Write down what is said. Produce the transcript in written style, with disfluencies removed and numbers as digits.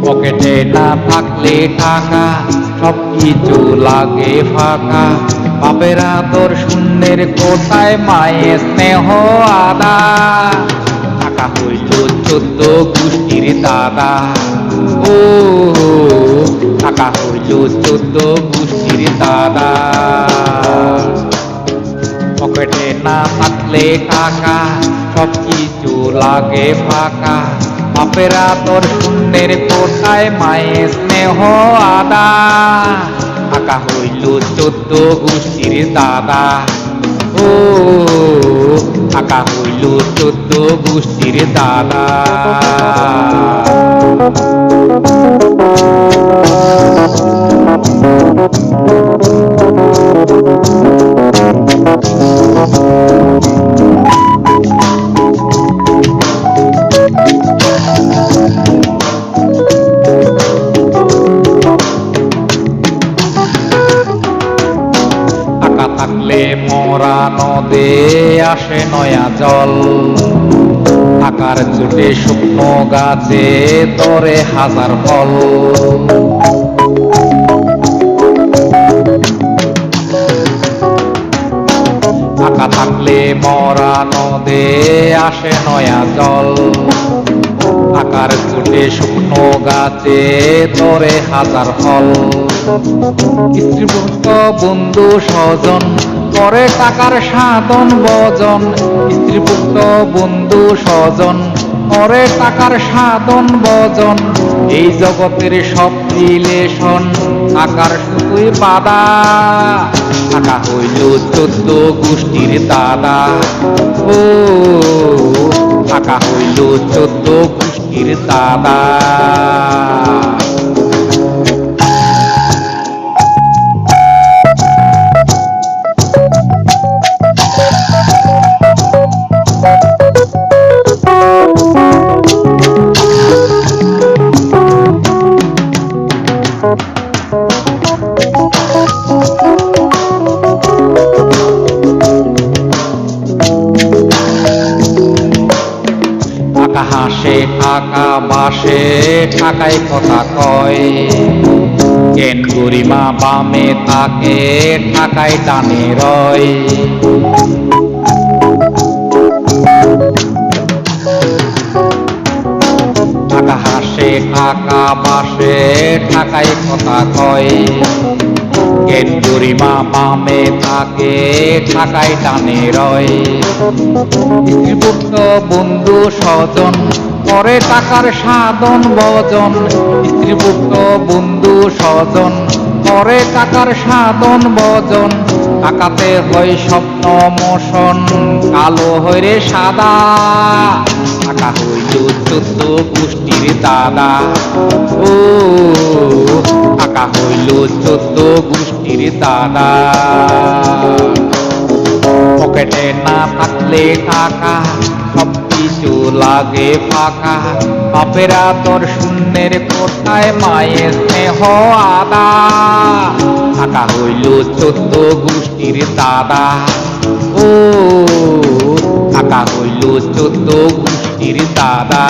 পকেটে না থাকলে টাকা সবকিছু লাগে ফাঁকা, বাপের আদর শূন্যের কোথায় মায়ের স্নেহ আদা। টাকা হইল 14 গোষ্ঠীর দাদা, ও টাকা হইল 14 গোষ্ঠীর দাদা। পকেটে না থাকলে টাকা সবকিছু লাগে ফাঁকা, বাপের আদর শূন্যের কোথায় মায়ের স্নেহ আদা। টাকা হইল 14 গোষ্ঠীর দাদা, ও টাকা হইল 14 গোষ্ঠীর দাদা। টাকা থাকলে মরা নদে আসে নয়া জল, টাকার জুটে শুকনো গাছে ধরে হাজার ফল। টাকা থাকলে মরা নদে আসে নয়া জল, টাকার জুটে শুকনো গাছে ধরে হাজার ফল। স্ত্রীপুত্র বন্ধু স্বজন করে টাকার সাধন বজন, স্ত্রীপুত্র বন্ধু স্বজন করে টাকার সাধন বজন। এই জগতের সব রিলেশন টাকার শুধুই বাধা। টাকা হইল 14 গোষ্ঠীর দাদা, ও টাকা হইল 14 গোষ্ঠীর দাদা। টাকা হাসে টাকা বাসে টাকায় কথা কয়, জ্ঞান গরিমা বামে তাকে টাকায় টানে রয়। টাকা হাসে টাকা বাসে টাকায় কথা কয়, জ্ঞান গরিমা বামে তাকে টাকায় টানে রয়। স্ত্রীপুত্র বন্ধু স্বজন করে টাকার সাধন বজন, স্ত্রীপুত্র বন্ধু স্বজন করে টাকার সাধন বজন। টাকাতে হয় স্বপ্ন মোশন, কালো হইরে সাদা। টাকা হইল 14 গোষ্ঠীর দাদা, ও টাকা হইল 14 গোষ্ঠীর দাদা। পকেটে না থাকলে টাকা সবকিছু লাগে ফাঁকা, বাপের আদর শূন্যের কোথায় মায়ের স্নেহ আদা। টাকা হইল 14 গোষ্ঠীর দাদা, ও টাকা হইল 14 গোষ্ঠীর দাদা।